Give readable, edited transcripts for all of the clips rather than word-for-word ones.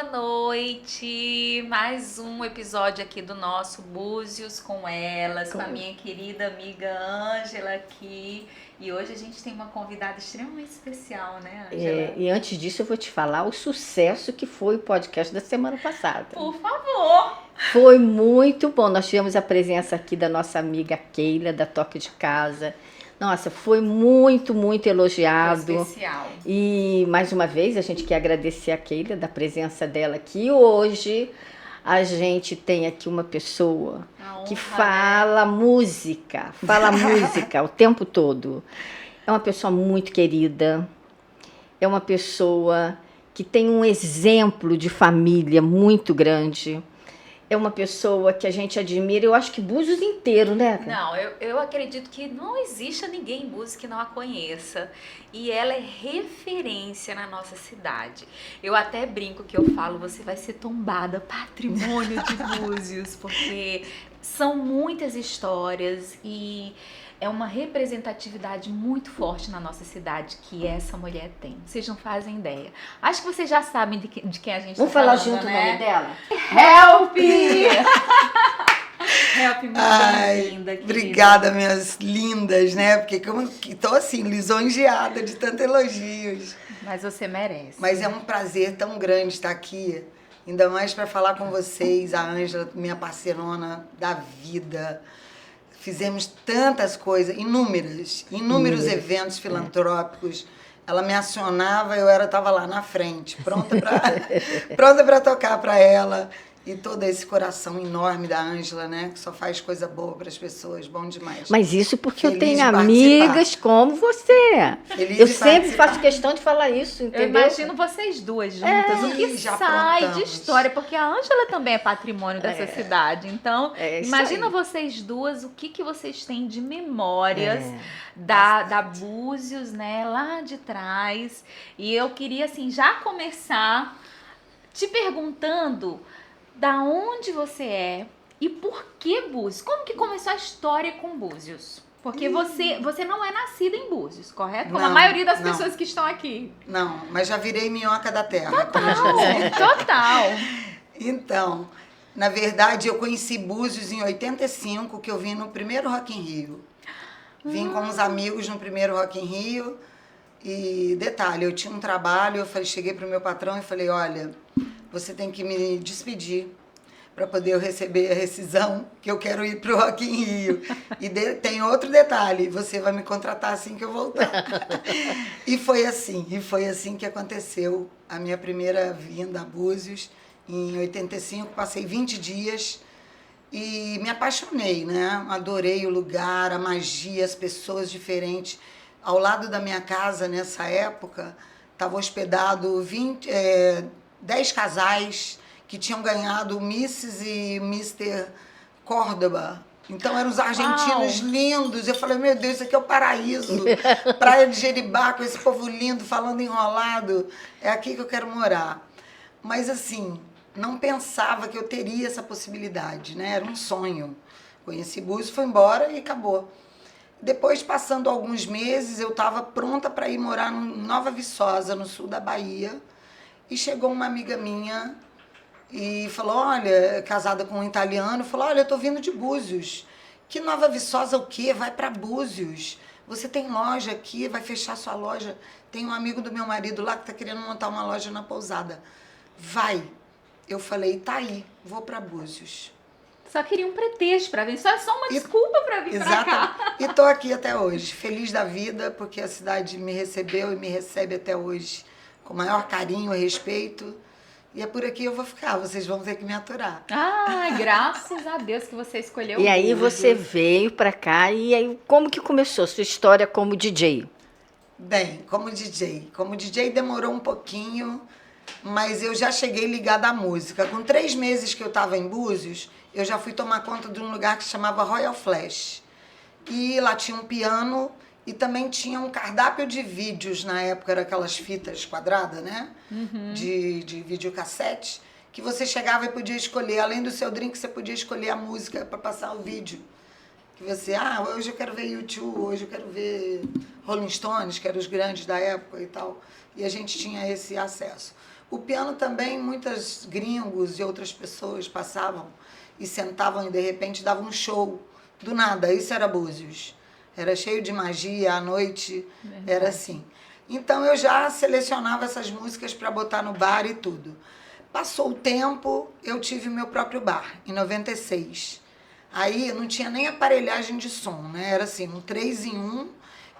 boa noite! Mais um episódio aqui do nosso Búzios com Elas, com a minha querida amiga Ângela aqui. E hoje a gente tem uma convidada extremamente especial, né, Ângela? E antes disso eu vou te falar o sucesso que foi o podcast da semana passada. Por favor! Foi muito bom. Nós tivemos a presença aqui da nossa amiga Keila, da Toque de Casa. Nossa, foi muito, muito elogiado. Foi especial. E mais uma vez a gente quer agradecer a Keila da presença dela aqui. Hoje a gente tem aqui uma pessoa que fala música o tempo todo. É uma pessoa muito querida, é uma pessoa que tem um exemplo de família muito grande. É uma pessoa que a gente admira, eu acho que Búzios inteiro, né? Não, eu acredito que não exista ninguém em Búzios que não a conheça. E ela é referência na nossa cidade. Eu até brinco que eu falo, você vai ser tombada patrimônio de Búzios, porque são muitas histórias e é uma representatividade muito forte na nossa cidade que essa mulher tem. Vocês não fazem ideia. Acho que vocês já sabem de quem a gente está falando, Vamos falar junto, né? O nome dela? Help! Help, muito linda, querida. Obrigada, minhas lindas, né? Porque como que tô assim, lisonjeada de tantos elogios. Mas você merece. Mas é um prazer tão grande estar aqui, ainda mais para falar com vocês, a Ângela, minha parceirona da vida. Fizemos tantas coisas, inúmeros eventos filantrópicos. Ela me acionava, eu estava lá na frente, pronta para tocar para ela. E todo esse coração enorme da Ângela, né? Que só faz coisa boa para as pessoas, bom demais. Mas isso porque Feliz eu tenho de amigas como você. Feliz Eu de sempre participar. faço questão de falar isso, entendeu? Eu imagino vocês duas juntas, o que já sai de aprontamos. história, porque a Ângela também é patrimônio dessa cidade. Então, É isso imagina aí. vocês duas, o que vocês têm de memórias É, da Búzios, né, lá de trás. E eu queria, assim, já começar te perguntando da onde você é e por que Búzios? Como que começou a história com Búzios? Porque você não é nascida em Búzios, correto? Como a Não, maioria das não. pessoas que estão aqui. Não, mas já virei minhoca da terra. Total. Então, na verdade, eu conheci Búzios em 85, que eu vim no primeiro Rock in Rio. Vim com uns amigos no primeiro Rock in Rio. E detalhe, eu tinha um trabalho, cheguei pro meu patrão e falei, olha, você tem que me despedir para poder eu receber a rescisão, que eu quero ir pro Rock in Rio. E tem outro detalhe, você vai me contratar assim que eu voltar. E foi assim que aconteceu a minha primeira vinda a Búzios. Em 85, passei 20 dias e me apaixonei, né? Adorei o lugar, a magia, as pessoas diferentes. Ao lado da minha casa, nessa época, estava hospedado 10 casais que tinham ganhado o Mrs. e Mr. Córdoba. Então, eram os argentinos lindos. Eu falei, meu Deus, isso aqui é o paraíso. Praia de Jeribá, com esse povo lindo, falando enrolado. É aqui que eu quero morar. Mas, assim, não pensava que eu teria essa possibilidade, né? Era um sonho. Conheci Búzios, foi embora e acabou. Depois, passando alguns meses, eu estava pronta para ir morar em Nova Viçosa, no sul da Bahia. E chegou uma amiga minha e falou, olha, casada com um italiano, falou, olha, eu tô vindo de Búzios. Que Nova Viçosa o quê? Vai para Búzios. Você tem loja aqui, vai fechar sua loja. Tem um amigo do meu marido lá que tá querendo montar uma loja na Pousada. Vai. Eu falei, tá aí, vou para Búzios. Só queria um pretexto para vir, só uma desculpa para vir para cá. E tô aqui até hoje, feliz da vida, porque a cidade me recebeu e me recebe até hoje com o maior carinho e respeito. E é por aqui eu vou ficar, vocês vão ter que me aturar. Ah, graças a Deus que você escolheu E aí Búzios. você veio pra cá e aí como que começou a sua história como DJ? Bem, como DJ demorou um pouquinho, mas eu já cheguei ligada à música. Com 3 meses que eu estava em Búzios, eu já fui tomar conta de um lugar que se chamava Royal Flash. E lá tinha um piano e também tinha um cardápio de vídeos, na época eram aquelas fitas quadradas, né? De videocassete, que você chegava e podia escolher, além do seu drink, você podia escolher a música para passar o vídeo. Que você, hoje eu quero ver U2, hoje eu quero ver Rolling Stones, que eram os grandes da época e tal. E a gente tinha esse acesso. O piano também, muitos gringos e outras pessoas passavam e sentavam e de repente davam um show. Do nada, isso era Búzios. Era cheio de magia, à noite, era assim. Então eu já selecionava essas músicas para botar no bar e tudo. Passou o tempo, eu tive meu próprio bar, em 96. Aí não tinha nem aparelhagem de som, né? Era assim, um 3 em 1,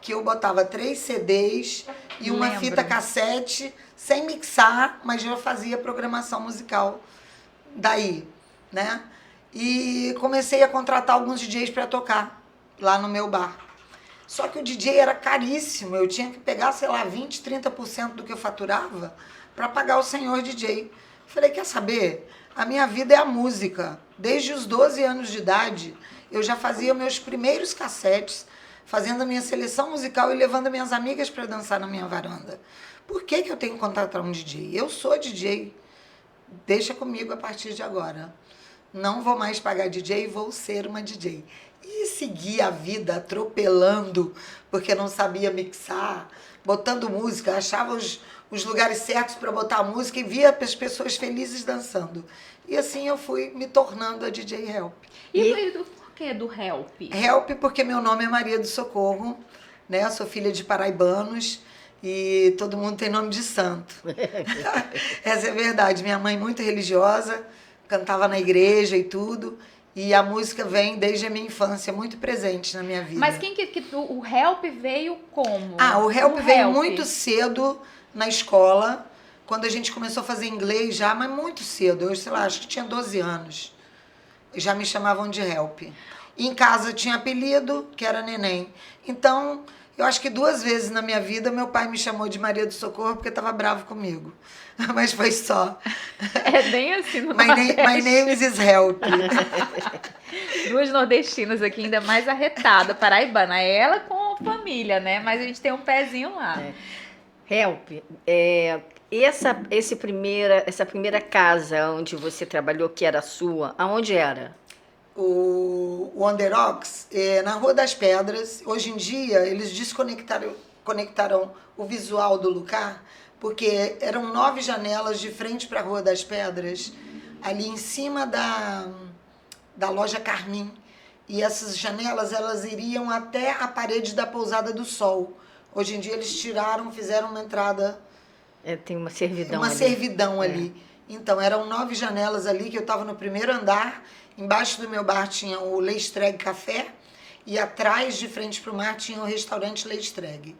que eu botava 3 CDs e uma fita cassete, sem mixar, mas eu fazia programação musical daí, né? E comecei a contratar alguns DJs para tocar lá no meu bar. Só que o DJ era caríssimo, eu tinha que pegar, sei lá, 20, 30% do que eu faturava para pagar o senhor DJ. Falei, quer saber? A minha vida é a música. Desde os 12 anos de idade, eu já fazia meus primeiros cassetes, fazendo a minha seleção musical e levando minhas amigas para dançar na minha varanda. Por que eu tenho que contratar um DJ? Eu sou DJ. Deixa comigo a partir de agora. Não vou mais pagar DJ, vou ser uma DJ. E segui a vida atropelando, porque não sabia mixar, botando música, achava os lugares certos para botar a música e via as pessoas felizes dançando. E assim eu fui me tornando a DJ Help. E por que do Help? Help porque meu nome é Maria do Socorro, né? Eu sou filha de paraibanos e todo mundo tem nome de santo. Essa é a verdade. Minha mãe muito religiosa, cantava na igreja e tudo. E a música vem desde a minha infância, muito presente na minha vida. Mas o Help veio como? O Help veio muito cedo na escola, quando a gente começou a fazer inglês já, mas muito cedo. Eu, sei lá, acho que tinha 12 anos. Já me chamavam de Help. E em casa tinha apelido, que era Neném. Então, eu acho que 2 vezes na minha vida meu pai me chamou de Maria do Socorro porque estava bravo comigo. Mas foi só. É bem assim no My name is Help. 2 nordestinas aqui, ainda mais arretada, paraibana. Ela com família, né? Mas a gente tem um pezinho lá. Help, essa primeira casa onde você trabalhou, que era sua, aonde era? O Underox, na Rua das Pedras. Hoje em dia, eles conectaram o visual do lugar, porque eram 9 janelas de frente para a Rua das Pedras, ali em cima da loja Carmim. E essas janelas, elas iriam até a parede da Pousada do Sol. Hoje em dia, eles tiraram, fizeram uma entrada... Tem uma servidão ali. servidão ali. Então, eram 9 janelas ali, que eu estava no primeiro andar. Embaixo do meu bar tinha o Leistreg Café. E atrás, de frente para o mar, tinha o restaurante Leistreg.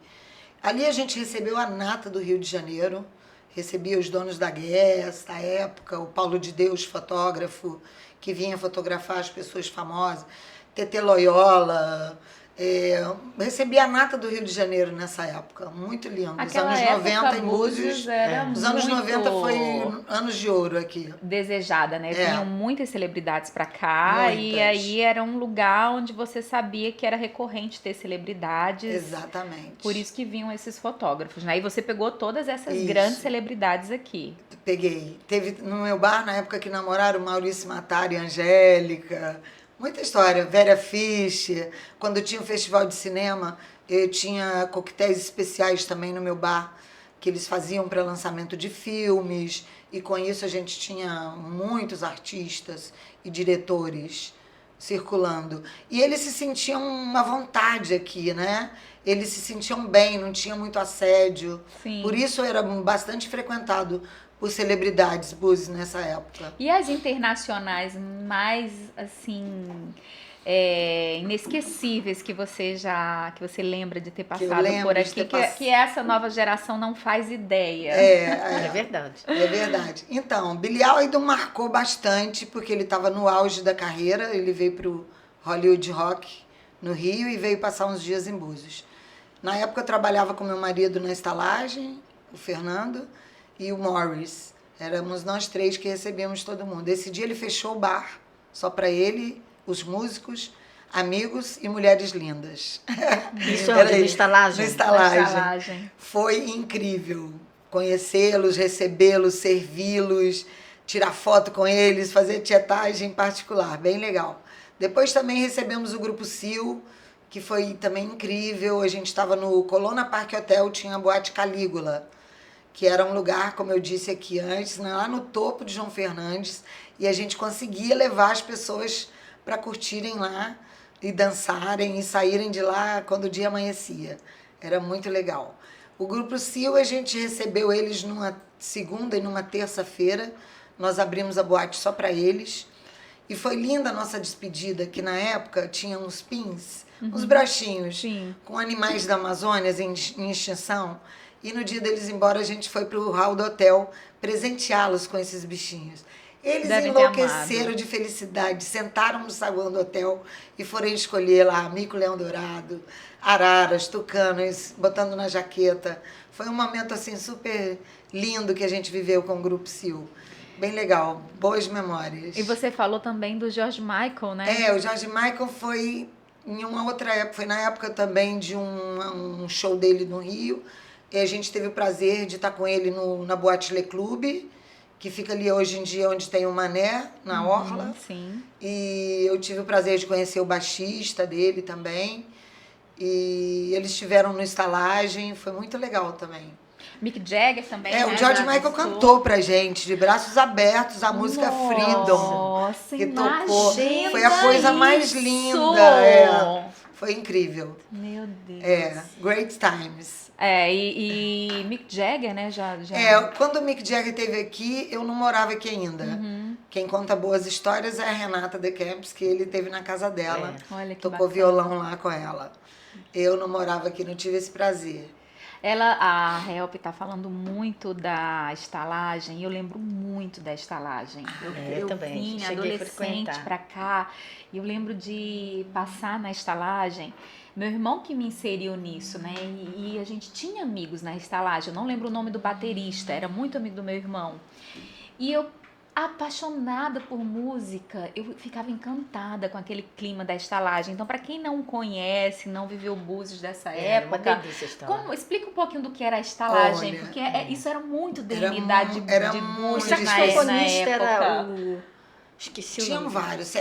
Ali a gente recebeu a nata do Rio de Janeiro. Recebia os donos da Guess, da época. O Paulo de Deus, fotógrafo, que vinha fotografar as pessoas famosas. Tetê Loyola... recebi a nata do Rio de Janeiro nessa época, muito lindo. Os anos 90 em Búzios, os anos 90 foi anos de ouro aqui. Desejada, né? Vinham muitas celebridades pra cá e aí era um lugar onde você sabia que era recorrente ter celebridades. Exatamente. Por isso que vinham esses fotógrafos, né? E você pegou todas essas grandes celebridades aqui. Peguei. Teve no meu bar, na época que namoraram, Maurício Mattari, Angélica... Muita história. Vera Fischer. Quando tinha um festival de cinema, eu tinha coquetéis especiais também no meu bar, que eles faziam para lançamento de filmes. E com isso a gente tinha muitos artistas e diretores circulando. E eles se sentiam uma vontade aqui, né? Eles se sentiam bem, não tinha muito assédio. Sim. Por isso era bastante frequentado por celebridades, Búzios, nessa época. E as internacionais mais, assim, inesquecíveis que você lembra de ter passado por aqui, que essa nova geração não faz ideia. É verdade. É verdade. Então, Billy Idol marcou bastante, porque ele estava no auge da carreira, ele veio para o Hollywood Rock no Rio e veio passar uns dias em Búzios. Na época eu trabalhava com meu marido na estalagem, o Fernando, e o Morris. Éramos nós 3 que recebíamos todo mundo. Esse dia ele fechou o bar, só para ele, os músicos, amigos e mulheres lindas. Isso era no estalagem? No estalagem. Foi incrível conhecê-los, recebê-los, servi-los, tirar foto com eles, fazer tietagem particular, bem legal. Depois também recebemos o Grupo Sil, que foi também incrível. A gente estava no Colonna Park Hotel, tinha a Boate Calígula, que era um lugar, como eu disse aqui antes, né, lá no topo de João Fernandes, e a gente conseguia levar as pessoas para curtirem lá e dançarem e saírem de lá quando o dia amanhecia. Era muito legal. O Grupo Sil, a gente recebeu eles numa segunda e numa terça-feira. Nós abrimos a boate só para eles. E foi linda a nossa despedida, que na época tinha uns pins, uns brochinhos, Sim. com animais da Amazônia em extinção. E no dia deles ir embora, a gente foi para o hall do hotel presenteá-los com esses bichinhos. Eles Devem ter enlouqueceram amado. de felicidade, sentaram no saguão do hotel e foram escolher lá mico-leão dourado, araras, tucanos, botando na jaqueta. Foi um momento assim super lindo que a gente viveu com o Grupo Sil. Bem legal, boas memórias. E você falou também do George Michael, né? O George Michael foi em uma outra época, foi na época também de um show dele no Rio. E a gente teve o prazer de estar com ele na Boate Le Club, que fica ali hoje em dia onde tem o Mané, na Orla. Sim. E eu tive o prazer de conhecer o baixista dele também. E eles estiveram no Estalagem, foi muito legal também. Mick Jagger também, né? O George Já Michael dançou. cantou pra gente, de braços abertos, a música Freedom. Nossa, Que tocou. imagina Foi a coisa mais isso! linda. Foi incrível. Meu Deus. Great times. E Mick Jagger, né? Já... Quando o Mick Jagger esteve aqui, eu não morava aqui ainda. Quem conta boas histórias é a Renata De Camps, que ele teve na casa dela. Olha que Tocou bacana. violão lá com ela. Eu não morava aqui, não tive esse prazer. A Help tá falando muito da estalagem, e eu lembro muito da estalagem. Eu também, vim cheguei a adolescente frequentar. pra cá, e eu lembro de passar na estalagem. Meu irmão que me inseriu nisso, né? E a gente tinha amigos na estalagem. Eu não lembro o nome do baterista, era muito amigo do meu irmão. E eu, apaixonada por música, eu ficava encantada com aquele clima da estalagem. Então, para quem não conhece, não viveu Búzios dessa Era uma época, delícia a estalagem. explica um pouquinho do que era a estalagem, Olha, porque isso era muito era DNA de era Búzios muito O na saxofonista época. era o... Esqueci o Tinham nome. vários,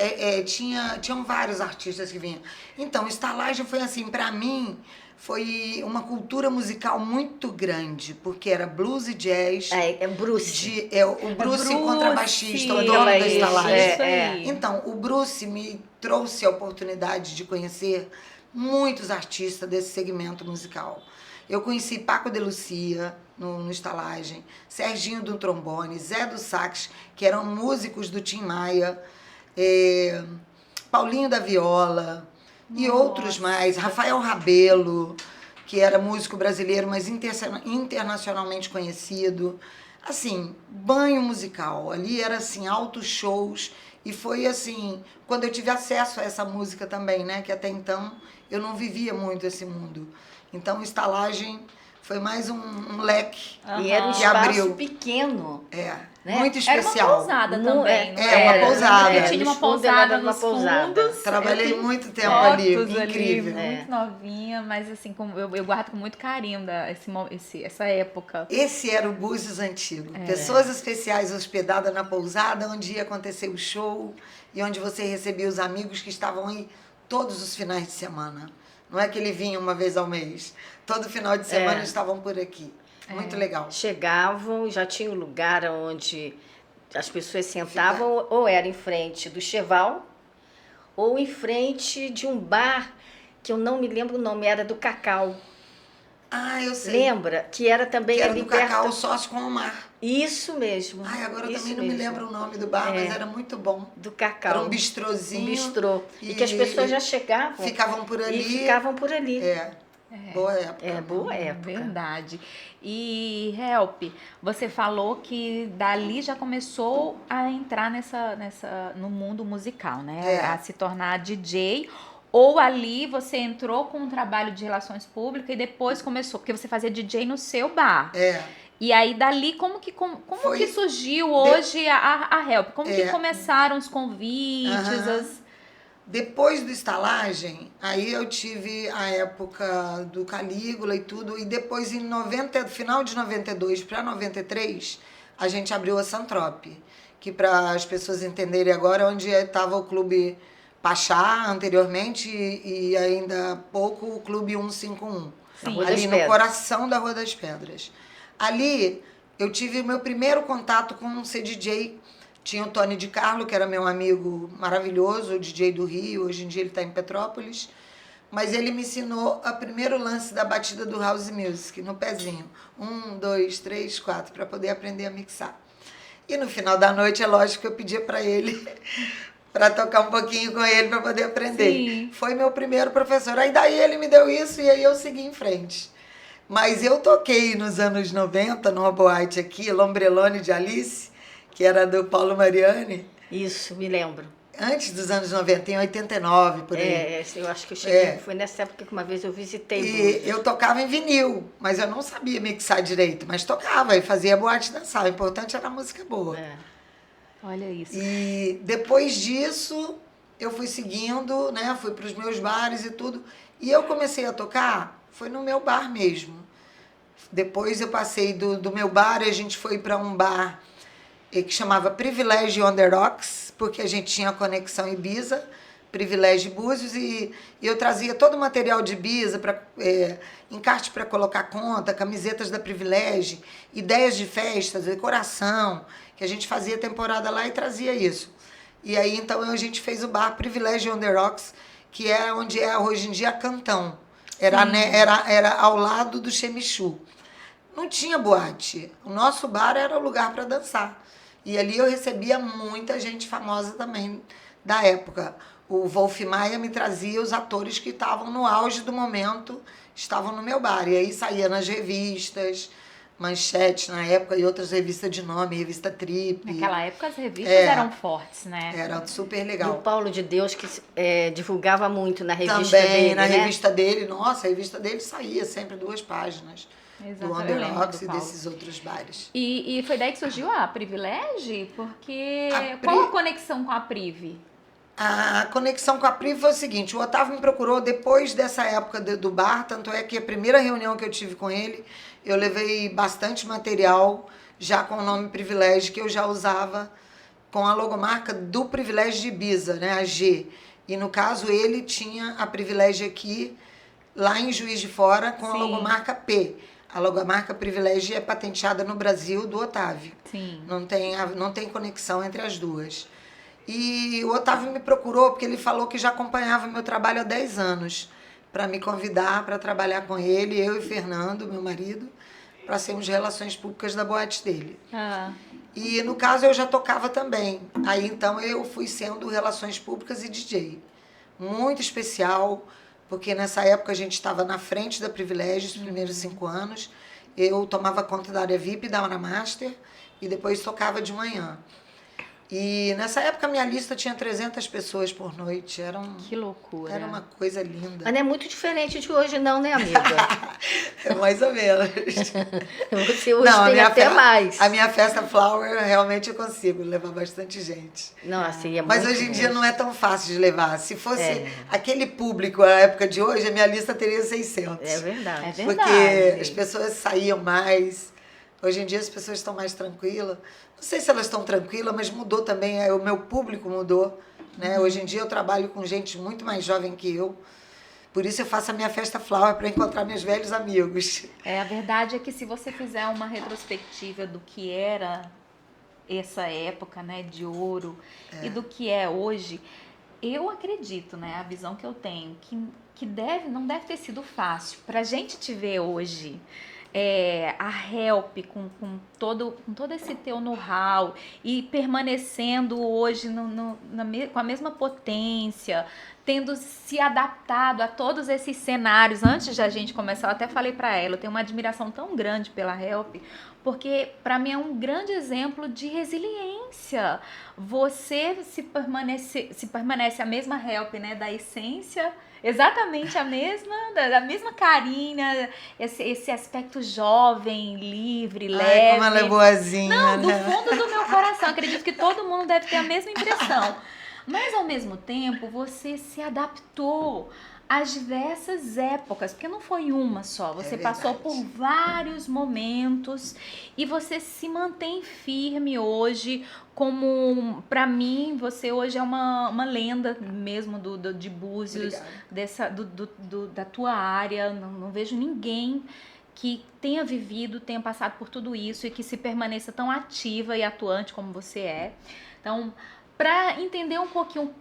tinham vários artistas que vinham. Então, estalagem foi assim, para mim, foi uma cultura musical muito grande, porque era blues e jazz. Bruce. O Bruce, contrabaixista, o Bruce, dono da isso, estalagem. Isso aí. Então, o Bruce me trouxe a oportunidade de conhecer muitos artistas desse segmento musical. Eu conheci Paco de Lucia no Estalagem, Serginho do trombone, Zé do sax, que eram músicos do Tim Maia, Paulinho da viola e outros mais, Rafael Rabelo, que era músico brasileiro, mas internacionalmente conhecido. Assim, banho musical. Ali era assim, altos shows. E foi assim, quando eu tive acesso a essa música também, né? Que até então eu não vivia muito esse mundo. Então, Estalagem foi mais um leque E era um que espaço abriu. pequeno. Né? Muito Era uma especial. pousada Não, também, não uma era? pousada. Eu tinha uma Nos fundos pousada era uma nos pousada. fundos. Trabalhei Eu tenho muito tempo ali, fotos incrível. muito novinha, mas assim, eu guardo com muito carinho essa época. Esse era o Búzios antigo. Pessoas especiais hospedadas na pousada, onde ia acontecer o show e onde você recebia os amigos que estavam aí todos os finais de semana. Não é que ele vinha uma vez ao mês. Todo final de semana estavam por aqui. Muito legal. Chegavam, já tinha um lugar onde as pessoas sentavam, ou era em frente do Cheval, ou em frente de um bar, que eu não me lembro o nome, era do Cacau. Eu sei. Lembra? Que era também Que era ali do Cacau, perto. sócio com o Mar. Isso mesmo. Agora eu isso também não me mesmo. lembro o nome do bar, mas era muito bom. Do Cacau. Era um bistrozinho. Um bistrô. E que as pessoas já chegavam. Ficavam por ali. E ficavam por ali. Boa época. Boa época. Verdade. E, Help, você falou que dali já começou a entrar no mundo musical, né? A se tornar DJ. Ou ali você entrou com um trabalho de relações públicas e depois começou, porque você fazia DJ no seu bar. E aí dali, como que surgiu hoje a Help? Como que começaram os convites, Depois do Estalagem, aí eu tive a época do Calígula e tudo, e depois final de 92 para 93, a gente abriu a Santrope, que para as pessoas entenderem agora, onde estava o Clube Pachá anteriormente e ainda há pouco o Clube 151, Sim. ali no coração da Rua das Pedras. Ali eu tive o meu primeiro contato com um CDJ. Tinha o Tony de Carlo, que era meu amigo maravilhoso, o DJ do Rio, hoje em dia ele está em Petrópolis. Mas ele me ensinou o primeiro lance da batida do House Music, no pezinho. 1, 2, 3, 4, para poder aprender a mixar. E no final da noite, é lógico que eu pedia para ele, para tocar um pouquinho com ele, para poder aprender. Sim. Foi meu primeiro professor. Aí daí ele me deu isso e aí eu segui em frente. Mas eu toquei nos anos 90, numa boate aqui, Lombrelone de Alice, que era do Paulo Mariani. Isso, me lembro. Antes dos anos 90, em 89, por aí. Eu acho que eu cheguei, foi nessa época que uma vez eu visitei E eu tocava em vinil, mas eu não sabia mixar direito, mas tocava e fazia boate dançar. O importante era a música boa. Olha isso. E depois disso, eu fui seguindo, né? Fui para os meus bares e tudo. E eu comecei a tocar, foi no meu bar mesmo. Depois eu passei do meu bar e a gente foi para um bar que chamava Privilégio on the Rocks, porque a gente tinha conexão em Ibiza, Privilégio e Búzios, e eu trazia todo o material de Ibiza, encarte para colocar conta, camisetas da Privilégio, ideias de festas, decoração, que a gente fazia temporada lá e trazia isso. E aí, então, a gente fez o bar Privilégio on the Rocks, que é onde é hoje em dia Cantão. Era ao lado do Chemichu. Não tinha boate. O nosso bar era o lugar para dançar. E ali eu recebia muita gente famosa também da época. O Wolf Maia me trazia os atores que estavam no auge do momento, estavam no meu bar. E aí saía nas revistas, Manchete na época e outras revistas de nome, revista Trip. Naquela época as revistas eram fortes, né? Era super E legal. o Paulo de Deus, que divulgava muito na revista Também, dele, na né? revista dele, nossa, a revista dele saía sempre 2 páginas. Do On The Eu lembro Rocks do e Paulo. desses outros bares. E foi daí que surgiu a Privilege? Porque qual a conexão com a Priv? A conexão com a Priv foi o seguinte, o Otávio me procurou depois dessa época do bar, tanto é que a primeira reunião que eu tive com ele, eu levei bastante material, já com o nome Privilégio, que eu já usava com a logomarca do Privilégio de Ibiza, né, a G. E no caso ele tinha a Privilégio aqui, lá em Juiz de Fora, com a logomarca P. A logomarca Privilégio é patenteada no Brasil do Otávio. Sim. Não tem conexão entre as duas. E o Otávio me procurou porque ele falou que já acompanhava meu trabalho há 10 anos para me convidar para trabalhar com ele, eu e Fernando, meu marido, para sermos relações públicas da boate dele. E no caso eu já tocava também. Aí então eu fui sendo relações públicas e DJ. Muito especial, porque nessa época a gente estava na frente da Privilégio, os primeiros 5 anos. Eu tomava conta da área VIP da Hora Master e depois tocava de manhã. E nessa época minha lista tinha 300 pessoas por noite. Que loucura. Era uma coisa linda. Mas não é muito diferente de hoje não, né, amiga? É mais ou menos. Você hoje tem até mais. A minha festa Flower, realmente eu consigo levar bastante gente. Não, assim, é Mas muito hoje em dia bom. não é tão fácil de levar. Se fosse aquele público na época de hoje, a minha lista teria 600. É verdade. É verdade. Porque as pessoas saíam mais. Hoje em dia as pessoas estão mais tranquilas. Não sei se elas estão tranquilas, mas mudou também. O meu público mudou. Né? Hoje em dia eu trabalho com gente muito mais jovem que eu. Por isso eu faço a minha festa Flower para encontrar meus velhos amigos. A verdade é que se você fizer uma retrospectiva do que era essa época, né, de ouro e do que é hoje, eu acredito, né, a visão que eu tenho, que não deve ter sido fácil. Pra gente te ver hoje, a Help com todo esse teu know-how e permanecendo hoje com a mesma potência, tendo se adaptado a todos esses cenários. Antes de a gente começar, eu até falei para ela, eu tenho uma admiração tão grande pela Help, porque para mim é um grande exemplo de resiliência. Você se permanece a mesma Help, né, da essência, exatamente a mesma, da mesma carinha, esse aspecto jovem, livre, leve. Como ela é boazinha. Não, do né? fundo do meu coração. Acredito que todo mundo deve ter a mesma impressão. Mas, ao mesmo tempo, você se adaptou às diversas épocas, porque não foi uma só. Você passou por vários momentos e você se mantém firme hoje. Como, para mim, você hoje é uma lenda mesmo de Búzios, da tua área. Não vejo ninguém que tenha vivido, tenha passado por tudo isso e que se permaneça tão ativa e atuante como você é. Então, para entender um pouquinho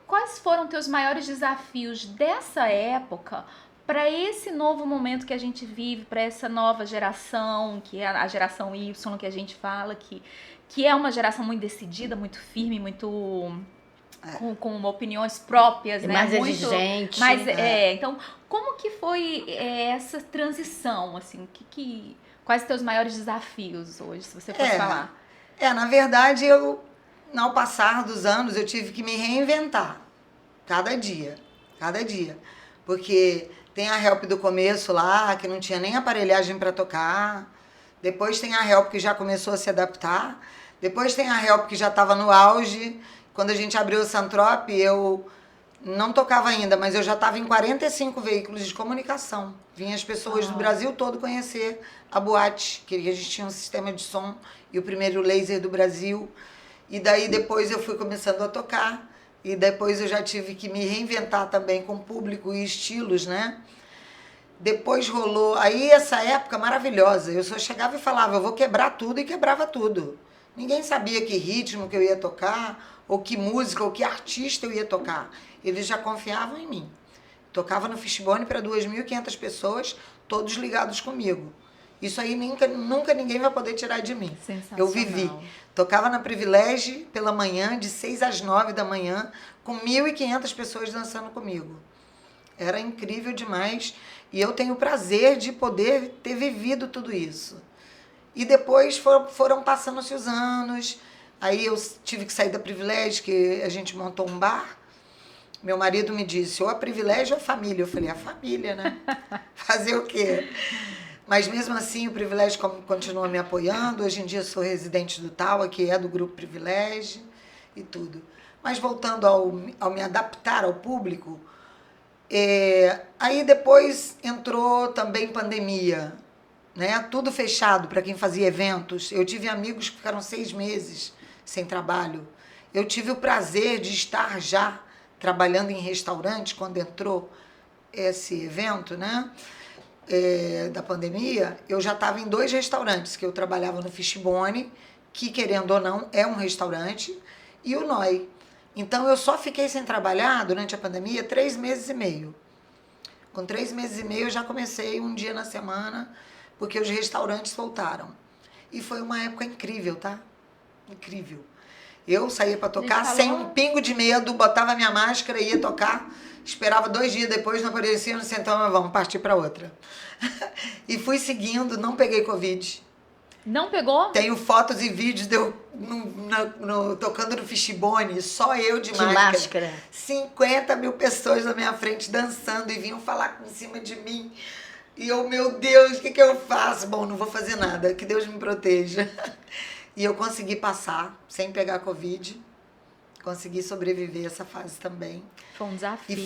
quais foram teus maiores desafios dessa época para esse novo momento que a gente vive, para essa nova geração, que é a geração Y, que a gente fala, que é uma geração muito decidida, muito firme, muito com opiniões próprias, né? Mais muito exigente. Então, como que foi essa transição, assim? Quais os teus maiores desafios hoje, se você fosse falar? Na verdade, ao passar dos anos, eu tive que me reinventar. Cada dia. Porque tem a Help do começo lá, que não tinha nem aparelhagem para tocar. Depois tem a Help que já começou a se adaptar. Depois tem a Help que já estava no auge. Quando a gente abriu o Santrop, eu não tocava ainda, mas eu já estava em 45 veículos de comunicação. Vinham as pessoas do Brasil todo conhecer a boate, que a gente tinha um sistema de som e o primeiro laser do Brasil. E daí depois eu fui começando a tocar. E depois eu já tive que me reinventar também com público e estilos, né? Depois rolou... Aí essa época maravilhosa, eu só chegava e falava, eu vou quebrar tudo, e quebrava tudo. Ninguém sabia que ritmo que eu ia tocar, ou que música, ou que artista eu ia tocar. Eles já confiavam em mim. Tocava no Fishbone para 2.500 pessoas, todos ligados comigo. Isso aí nunca ninguém vai poder tirar de mim. Eu vivi. Tocava na Privilege pela manhã, de 6 às 9 da manhã, com 1.500 pessoas dançando comigo. Era incrível demais. E eu tenho o prazer de poder ter vivido tudo isso. E depois foram passando-se os anos. Aí eu tive que sair da Privilege, que a gente montou um bar. Meu marido me disse, ou a Privilege ou a família. Eu falei, a família, né? Fazer o quê? Mas mesmo assim o Privilege continua me apoiando. Hoje em dia sou residente do Taua, que é do grupo Privilege e tudo. Mas voltando ao me adaptar ao público, aí depois entrou também pandemia, né? Tudo fechado para quem fazia eventos. Eu tive amigos que ficaram 6 meses sem trabalho. Eu tive o prazer de estar já trabalhando em restaurante quando entrou esse evento, né? Da pandemia. Eu já estava em 2 restaurantes, que eu trabalhava no Fishbone, que, querendo ou não, é um restaurante, e o Noi. Então, eu só fiquei sem trabalhar durante a pandemia 3 meses e meio. Com 3 meses e meio, eu já comecei um dia na semana, porque os restaurantes voltaram. E foi uma época incrível, tá? Incrível. Eu saía para tocar sem um pingo de medo, botava minha máscara e ia tocar. Esperava 2 dias depois, não aparecia, não sei, então, mas vamos partir para outra. E fui seguindo, não peguei Covid. Não pegou? Tenho fotos e vídeos de eu tocando no Fishbone, só eu de máscara. 50 mil pessoas na minha frente dançando e vinham falar em cima de mim. E eu, meu Deus, o que eu faço? Bom, não vou fazer nada, que Deus me proteja. E eu consegui passar sem pegar Covid. Consegui sobreviver essa fase também. Foi um desafio.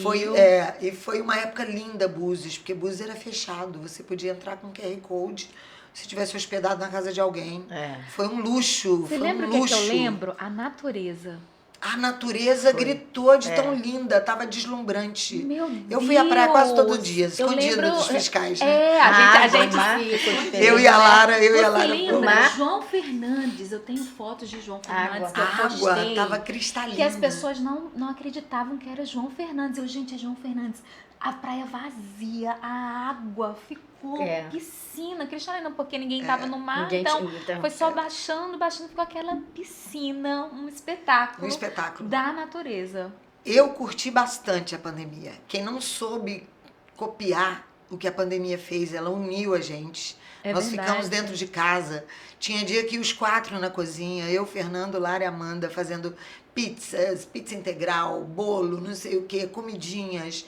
E foi uma época linda, Búzios, porque Búzios era fechado. Você podia entrar com QR Code se tivesse hospedado na casa de alguém. Foi um luxo. Você lembra o que eu lembro? A natureza. A natureza gritou de tão linda, tava deslumbrante. Meu Deus! Eu fui à praia quase todo dia, escondida dos fiscais, né? A gente eu e a Lara, Você lembra? João Fernandes, eu tenho fotos de João Fernandes que eu postei. A água tava cristalina. Que as pessoas não acreditavam que era João Fernandes. Eu, gente, é João Fernandes. A praia vazia, a água ficou piscina cristalina, porque ninguém tava no mar, então foi só baixando, ficou aquela piscina, um espetáculo da natureza. Eu curti bastante a pandemia. Quem não soube copiar o que a pandemia fez, ela uniu a gente. Nós ficamos dentro de casa. Tinha dia que os 4 na cozinha, eu, Fernando, Lara e Amanda, fazendo pizzas, pizza integral, bolo, não sei o quê, comidinhas.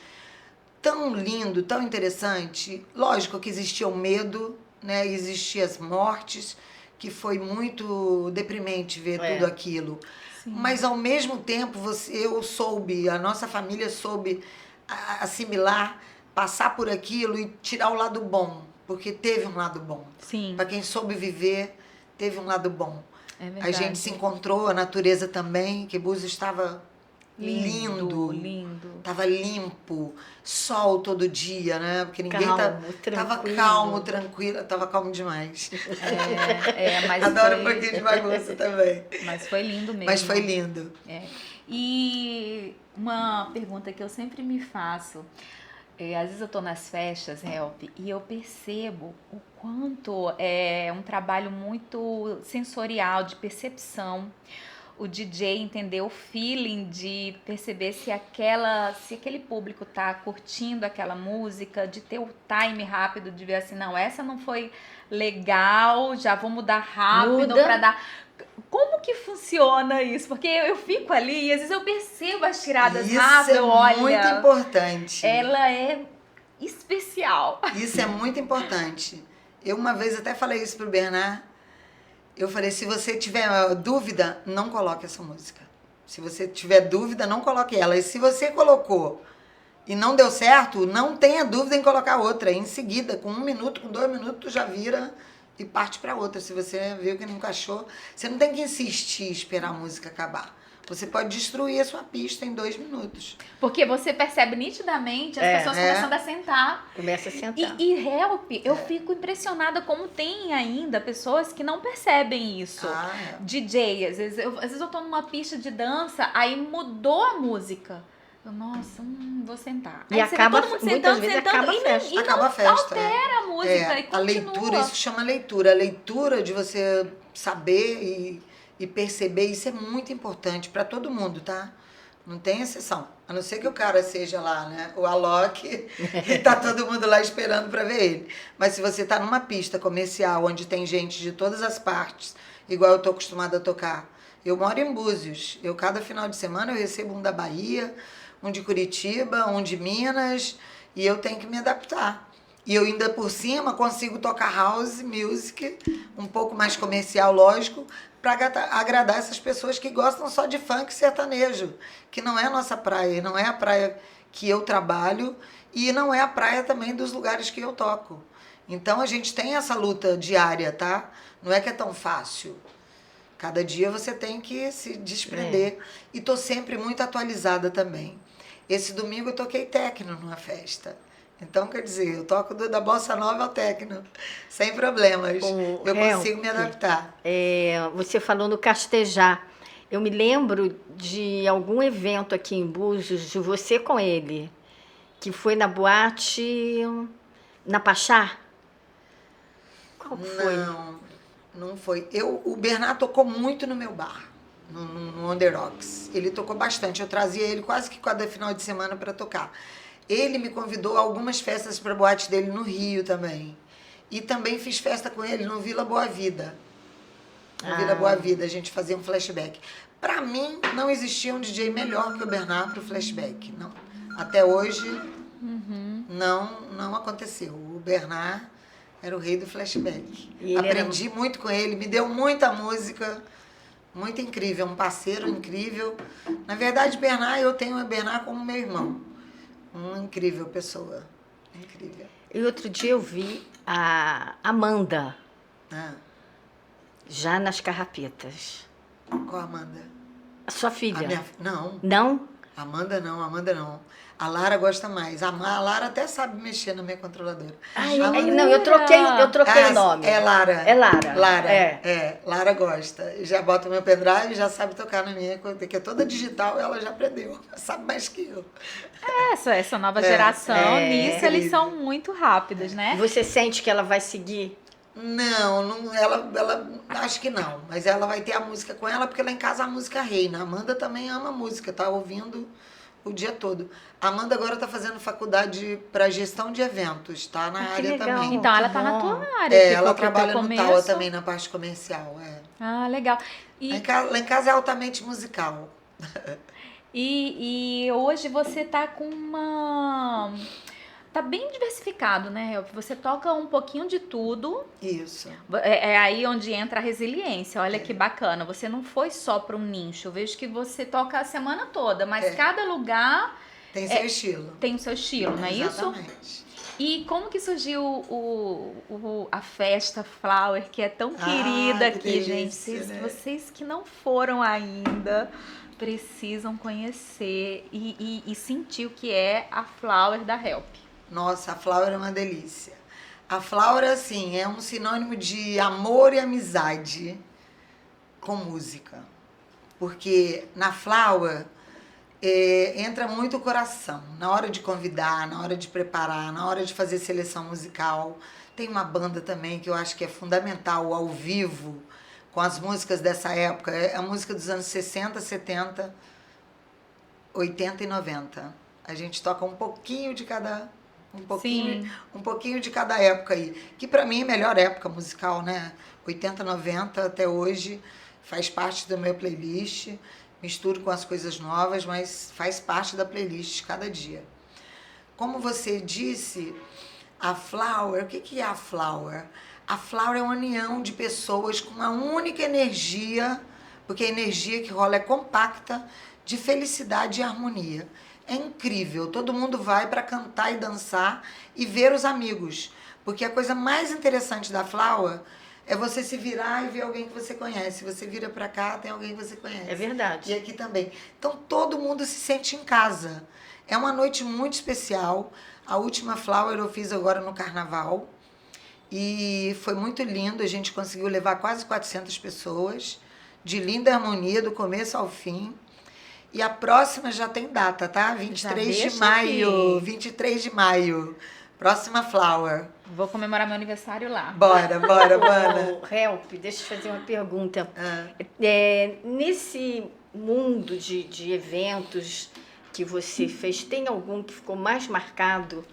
Tão lindo, tão interessante. Lógico que existia o medo, né? Existiam as mortes, que foi muito deprimente ver tudo aquilo. Sim. Mas, ao mesmo tempo, a nossa família soube assimilar, passar por aquilo e tirar o lado bom, porque teve um lado bom. Sim. Para quem soube viver, teve um lado bom. É verdade. A gente se encontrou, a natureza também, que Búzios estava lindo. Lindo. Tava limpo, sol todo dia, né? Porque ninguém tava tranquilo. calmo, tranquilo, tava calmo demais. Mas Adoro foi, um pouquinho de bagunça também. mas foi lindo mesmo. Mas foi lindo. E uma pergunta que eu sempre me faço, às vezes eu tô nas festas, Help, e eu percebo o quanto é um trabalho muito sensorial, de percepção. O DJ entender o feeling de perceber se aquele público tá curtindo aquela música, de ter o time rápido, de ver assim, não, essa não foi legal, já vou mudar rápido para dar... Como que funciona isso? Porque eu fico ali e às vezes eu percebo as tiradas rápidas, eu olho. Isso é muito importante. Ela é especial. Isso é muito importante. Eu uma vez até falei isso pro Bernard. Eu falei, se você tiver dúvida, não coloque essa música. Se você tiver dúvida, não coloque ela. E se você colocou e não deu certo, não tenha dúvida em colocar outra. Em seguida, com 1 minuto, com 2 minutos, tu já vira e parte para outra. Se você viu que não encaixou, você não tem que insistir, esperar a música acabar. Você pode destruir a sua pista em 2 minutos. Porque você percebe nitidamente as pessoas começando a sentar. Começa a sentar. E Help, eu fico impressionada como tem ainda pessoas que não percebem isso. DJ, às vezes eu tô numa pista de dança, aí mudou a música. Eu, nossa, vou sentar. E aí acaba, todo mundo muitas sentando, vezes sentando, acaba a festa. Acaba a festa. Altera a música e continua. A leitura, isso chama leitura. A leitura de você saber e perceber, isso é muito importante para todo mundo, tá? Não tem exceção. A não ser que o cara seja lá, né? O Alok, e tá todo mundo lá esperando para ver ele. Mas se você tá numa pista comercial, onde tem gente de todas as partes, igual eu tô acostumada a tocar. Eu moro em Búzios. Cada final de semana eu recebo um da Bahia, um de Curitiba, um de Minas, e eu tenho que me adaptar. E eu ainda por cima consigo tocar house music, um pouco mais comercial, lógico, para agradar essas pessoas que gostam só de funk sertanejo, que não é a nossa praia, não é a praia que eu trabalho e não é a praia também dos lugares que eu toco. Então a gente tem essa luta diária, tá? Não é que é tão fácil. Cada dia você tem que se desprender. E tô sempre muito atualizada também. Esse domingo eu toquei techno numa festa. Então, quer dizer, eu toco da bossa nova ao techno, sem problemas. Eu consigo me adaptar. Você falou no Castejar. Eu me lembro de algum evento aqui em Búzios, de você com ele, que foi na boate, na Pachá. Qual foi? Não foi. O Bernard tocou muito no meu bar, no Under Rocks. Ele tocou bastante. Eu trazia ele quase que cada final de semana para tocar. Ele me convidou a algumas festas para boate dele no Rio também. E também fiz festa com ele no Vila Boa Vida. No Vila Boa Vida, a gente fazia um flashback. Para mim, não existia um DJ melhor que o Bernard para o flashback. Não. Até hoje, não aconteceu. O Bernard era o rei do flashback. Aprendi muito com ele, me deu muita música. Muito incrível, um parceiro incrível. Na verdade, eu tenho o Bernard como meu irmão. Uma incrível pessoa. Incrível. E outro dia eu vi a Amanda, já nas Carrapetas. Qual Amanda? A sua filha. Não. Não? Amanda não. A Lara gosta mais. A Lara até sabe mexer na minha controladora. Não, eu troquei o nome. É Lara. É Lara. Lara gosta. Já bota o meu pendrive e já sabe tocar na minha, que é toda digital, ela já aprendeu. Sabe mais que eu. Essa nova geração, nisso eles são muito rápidos, né? Você sente que ela vai seguir? Não, ela acho que não. Mas ela vai ter a música com ela, porque lá em casa a música reina. A Amanda também ama música, tá ouvindo o dia todo. A Amanda agora tá fazendo faculdade para gestão de eventos, tá na área legal. também. Então ela tá na tua área. Ela trabalha no TAUA também, na parte comercial. Legal. Lá em casa é altamente musical. E hoje você tá com uma... Tá bem diversificado, né? Você toca um pouquinho de tudo. Isso. É aí onde entra a resiliência. Olha que bacana. Você não foi só para um nicho. Eu vejo que você toca a semana toda, mas cada lugar... Tem seu estilo. Tem o seu estilo, não é isso? Exatamente. E como que surgiu a festa Flower, que é tão querida que aqui, delícia, gente? né? Vocês que não foram ainda precisam conhecer e sentir o que é a Flower da Help. Nossa, a Flower é uma delícia. A Flower, assim, é um sinônimo de amor e amizade com música. Porque na Flower entra muito o coração. Na hora de convidar, na hora de preparar, na hora de fazer seleção musical. Tem uma banda também que eu acho que é fundamental ao vivo, com as músicas dessa época. É a música dos anos 60, 70, 80 e 90. A gente toca um pouquinho de cada... Um pouquinho de cada época aí. Que pra mim é a melhor época musical, né? 80, 90 até hoje faz parte do meu playlist. Misturo com as coisas novas, mas faz parte da playlist cada dia. Como você disse, a Flower, o que é a Flower? A Flower é uma união de pessoas com uma única energia, porque a energia que rola é compacta, de felicidade e harmonia. É incrível, todo mundo vai para cantar e dançar e ver os amigos. Porque a coisa mais interessante da Flower é você se virar e ver alguém que você conhece. Você vira para cá, tem alguém que você conhece. É verdade. E aqui também. Então todo mundo se sente em casa. É uma noite muito especial. A última Flower eu fiz agora no Carnaval. E foi muito lindo, a gente conseguiu levar quase 400 pessoas, de linda harmonia, do começo ao fim. E a próxima já tem data, tá? 23 de maio. Aqui. 23 de maio. Próxima Flower. Vou comemorar meu aniversário lá. Bora, Bana. Help, deixa eu fazer uma pergunta. Nesse mundo de eventos que você fez, tem algum que ficou mais marcado?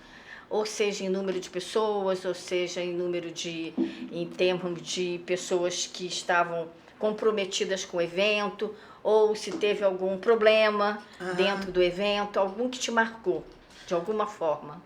Ou seja, em número de pessoas, ou seja, em termos de pessoas que estavam comprometidas com o evento, ou se teve algum problema dentro do evento, algum que te marcou, de alguma forma?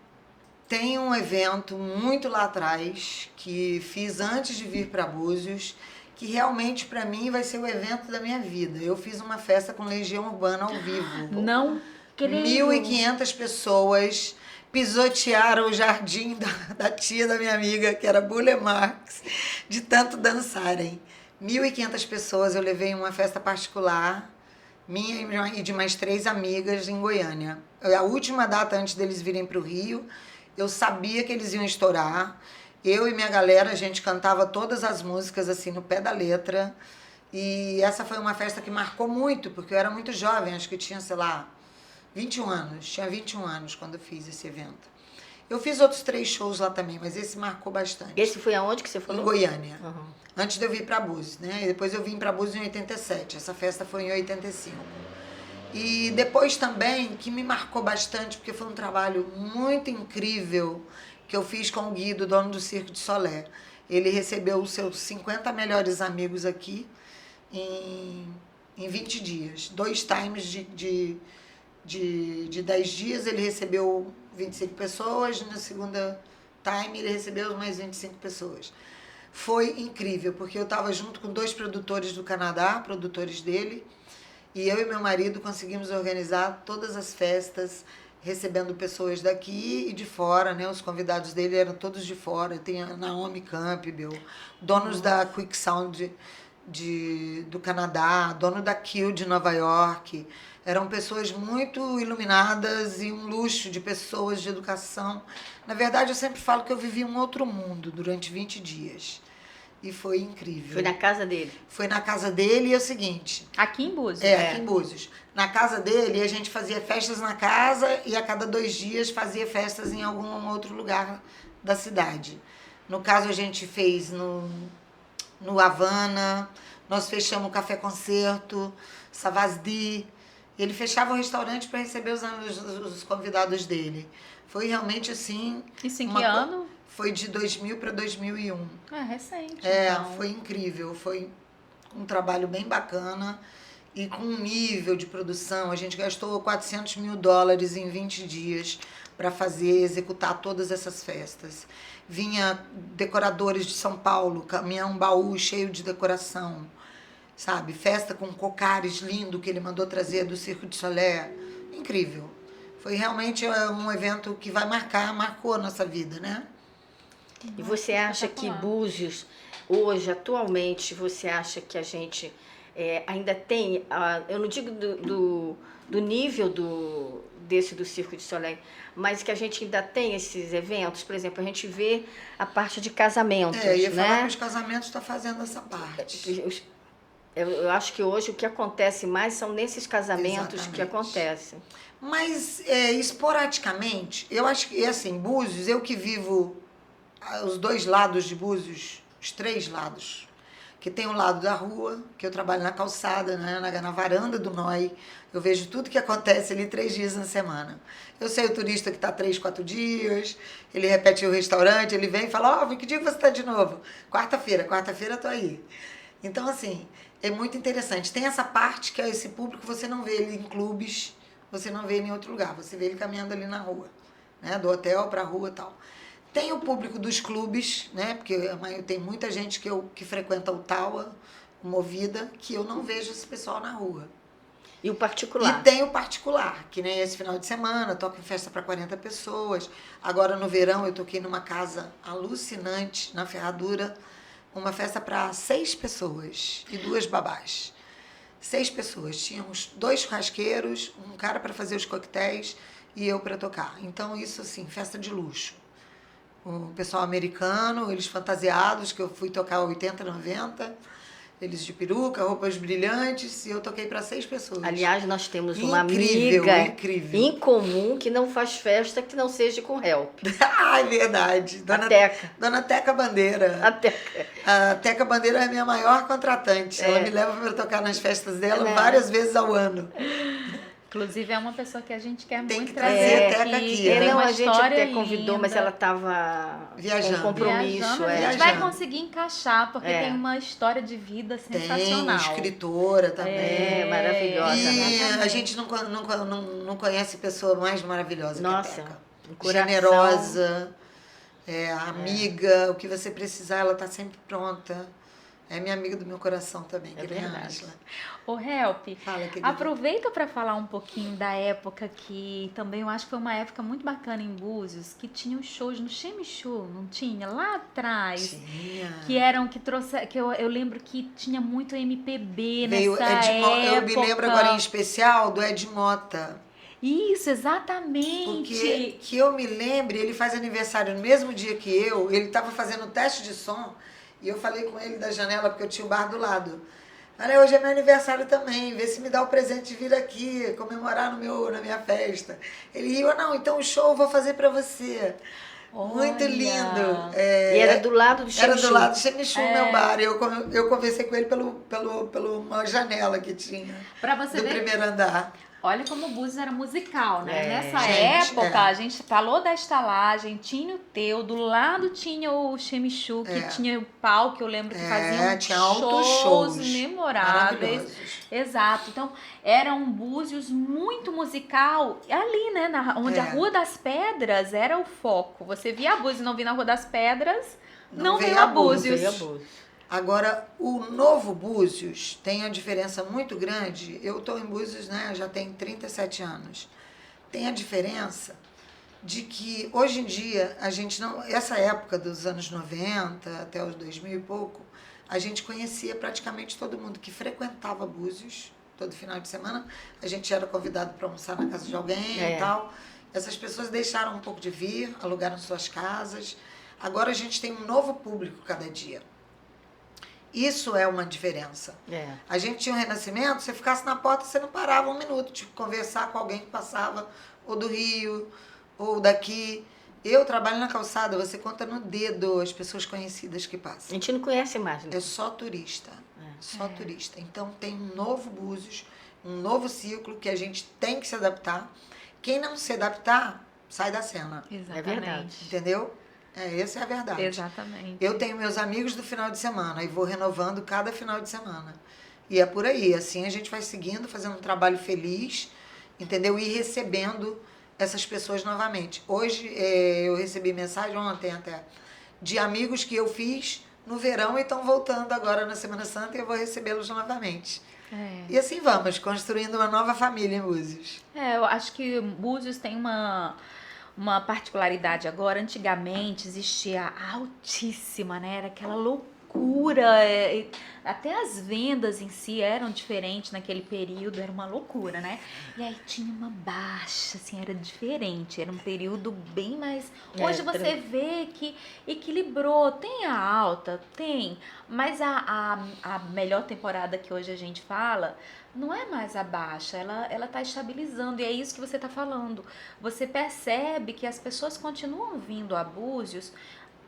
Tem um evento muito lá atrás, que fiz antes de vir para Búzios, que realmente para mim vai ser o evento da minha vida. Eu fiz uma festa com Legião Urbana ao vivo. Não creio. 1.500 pessoas pisotearam o jardim da tia da minha amiga, que era Burle Marx, de tanto dançarem. 1.500 pessoas, eu levei em uma festa particular, minha e de mais 3 amigas em Goiânia. A última data antes deles virem para o Rio, eu sabia que eles iam estourar. Eu e minha galera, a gente cantava todas as músicas assim no pé da letra. E essa foi uma festa que marcou muito, porque eu era muito jovem, acho que eu tinha, sei lá, 21 anos. Tinha 21 anos quando eu fiz esse evento. Eu fiz outros 3 shows lá também, mas esse marcou bastante. Esse foi aonde que você falou? Em Goiânia. Uhum. Antes de eu vir para Búzios, né? E depois eu vim para Búzios em 87. Essa festa foi em 85. E depois também, que me marcou bastante, porque foi um trabalho muito incrível que eu fiz com o Guido, dono do Circo de Solé. Ele recebeu os seus 50 melhores amigos aqui em 20 dias. 2 times de 10 dias, ele recebeu 25 pessoas, na segunda time ele recebeu mais 25 pessoas. Foi incrível, porque eu estava junto com 2 produtores do Canadá, produtores dele, e eu e meu marido conseguimos organizar todas as festas, recebendo pessoas daqui e de fora, né? Os convidados dele eram todos de fora. Tem a Naomi Campbell, donos da Quick Sound do Canadá, dono da Kill de Nova York. Eram pessoas muito iluminadas e um luxo de pessoas de educação. Na verdade, eu sempre falo que eu vivi um outro mundo durante 20 dias. E foi incrível. Foi na casa dele? Foi na casa dele e é o seguinte... Aqui em Búzios? Aqui em Búzios. Na casa dele, a gente fazia festas na casa e a cada 2 dias fazia festas em algum outro lugar da cidade. No caso, a gente fez no Havana, nós fechamos o Café Concerto, Savasdi. Ele fechava o restaurante para receber os convidados dele. Foi realmente assim... Isso em que ano? Foi de 2000 para 2001. É recente. Então. Foi incrível. Foi um trabalho bem bacana e com um nível de produção. A gente gastou $400 mil em 20 dias para executar todas essas festas. Vinha decoradores de São Paulo, caminhão baú cheio de decoração. Sabe? Festa com cocares lindo que ele mandou trazer do Circo de Solé. Incrível. foi realmente um evento que marcou a nossa vida, né? E você acha que Búzios, hoje, atualmente, você acha que a gente ainda tem, eu não digo do nível desse do Circo de Soleil, mas que a gente ainda tem esses eventos? Por exemplo, a gente vê a parte de casamentos, Eu ia falar né? que os casamentos estão fazendo essa parte. Eu acho que hoje o que acontece mais são nesses casamentos que Exatamente. acontecem. Mas, esporadicamente, eu acho que, assim, Búzios, eu que vivo os dois lados de Búzios, os três lados, que tem o lado da rua, que eu trabalho na calçada, né, na varanda do NOI, eu vejo tudo que acontece ali 3 dias na semana. Eu sei o turista que está 3, 4 dias, ele repete o restaurante, ele vem e fala, que dia que você está de novo? Quarta-feira eu tô aí. Então, assim, é muito interessante. Tem essa parte que é esse público, você não vê ele em clubes, você não vê ele em outro lugar, você vê ele caminhando ali na rua, né, do hotel para a rua e tal. Tem o público dos clubes, né? Porque tem muita gente que frequenta o Taua, o Movida, que eu não vejo esse pessoal na rua. E o particular? E tem o particular, que nem esse final de semana, toco em festa para 40 pessoas. Agora no verão eu toquei numa casa alucinante, na Ferradura, uma festa para 6 pessoas e 2 babás. 6 pessoas. Tínhamos 2 churrasqueiros, um cara para fazer os coquetéis e eu para tocar. Então isso assim, festa de luxo. O pessoal americano, eles fantasiados, que eu fui tocar 80, 90, eles de peruca, roupas brilhantes, e eu toquei para 6 pessoas. Aliás, nós temos uma Incrível, amiga incrível. em comum que não faz festa que não seja com help. É verdade. A Teca. Dona Teca Bandeira. A Teca. A Teca Bandeira é a minha maior contratante. Ela me leva para tocar nas festas dela várias vezes ao ano. Inclusive, é uma pessoa que a gente quer Tem muito que trazer trazer a Teca aqui. Tem Não, uma a gente história até convidou, mas linda. ela estava Viajando. com compromisso. Viajando, a gente vai conseguir encaixar, porque tem uma história de vida sensacional. Tem, escritora também. Maravilhosa. E a gente não conhece pessoa mais maravilhosa Nossa, que a Teca. um coração. Generosa, amiga, o que você precisar, ela está sempre pronta. É minha amiga do meu coração também, que nem a Ângela. Ô, Help, Fala, querida. aproveita para falar um pouquinho da época que também eu acho que foi uma época muito bacana em Búzios, que tinha os shows no Chemichu, não tinha? Lá atrás. Tinha. Que eram, que trouxe, que eu lembro que tinha muito MPB Veio nessa época. Eu me lembro agora em especial do Ed Mota. Isso, exatamente. Porque que eu me lembre, ele faz aniversário no mesmo dia que ele estava fazendo teste de som, e eu falei com ele da janela, porque eu tinha o bar do lado. Falei, hoje é meu aniversário também, vê se me dá o presente de vir aqui, comemorar na minha festa. Ele riu, não, então o show eu vou fazer para você. Olha. Muito lindo. E era do lado do Chemichu. Era do lado do Chemichu, meu bar. Eu conversei com ele pelo uma janela que tinha Pra você do ver. primeiro andar. Olha como o Búzios era musical, né? Nessa Gente, época, a gente falou da estalagem, tinha o teu, do lado tinha o Chemichu, que tinha o pau, que eu lembro que faziam tinha altos shows memoráveis. maravilhosos. Exato. Então, era um Búzios muito musical. Ali, né? Onde a Rua das Pedras era o foco. Você via a Búzios e não via na Rua das Pedras, não veio a Búzios. Agora, o novo Búzios tem uma diferença muito grande. Eu estou em Búzios, né, já tem 37 anos. Tem a diferença de que, hoje em dia, a gente não... Essa época dos anos 90 até os 2000 e pouco, a gente conhecia praticamente todo mundo que frequentava Búzios. Todo final de semana, a gente era convidado para almoçar na casa de alguém e tal. Essas pessoas deixaram um pouco de vir, alugaram suas casas. Agora a gente tem um novo público cada dia. Isso é uma diferença. A gente tinha um renascimento, você ficasse na porta, você não parava um minuto de conversar com alguém que passava, ou do Rio, ou daqui. Eu trabalho na calçada, você conta no dedo as pessoas conhecidas que passam. A gente não conhece mais, né? É só turista. Só turista. Então tem um novo Búzios, um novo ciclo que a gente tem que se adaptar. Quem não se adaptar, sai da cena. Exatamente. É verdade. Entendeu? Essa é a verdade. Exatamente. Eu tenho meus amigos do final de semana e vou renovando cada final de semana. E é por aí. Assim a gente vai seguindo, fazendo um trabalho feliz, entendeu? E recebendo essas pessoas novamente. Hoje eu recebi mensagem ontem até de amigos que eu fiz no verão e estão voltando agora na Semana Santa e eu vou recebê-los novamente. E assim vamos, construindo uma nova família em Búzios. Eu acho que Búzios tem uma particularidade agora. Antigamente existia a altíssima, né? Era aquela loucura. Até as vendas em si eram diferentes naquele período, era uma loucura, né? E aí tinha uma baixa, assim, era diferente. Era um período bem mais... Hoje você vê que equilibrou. Tem a alta? Tem. Mas a melhor temporada que hoje a gente fala... não é mais a baixa, ela tá estabilizando, e é isso que você tá falando. Você percebe que as pessoas continuam vindo a Búzios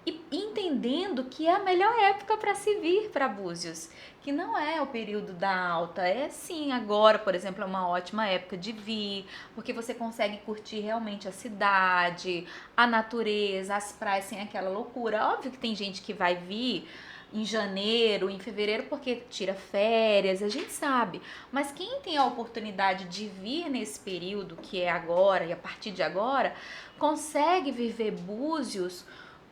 e entendendo que é a melhor época para se vir para Búzios, que não é o período da alta, é sim, agora, por exemplo, é uma ótima época de vir, porque você consegue curtir realmente a cidade, a natureza, as praias sem aquela loucura. Óbvio que tem gente que vai vir em janeiro, em fevereiro, porque tira férias, a gente sabe. Mas quem tem a oportunidade de vir nesse período, que é agora e a partir de agora, consegue viver Búzios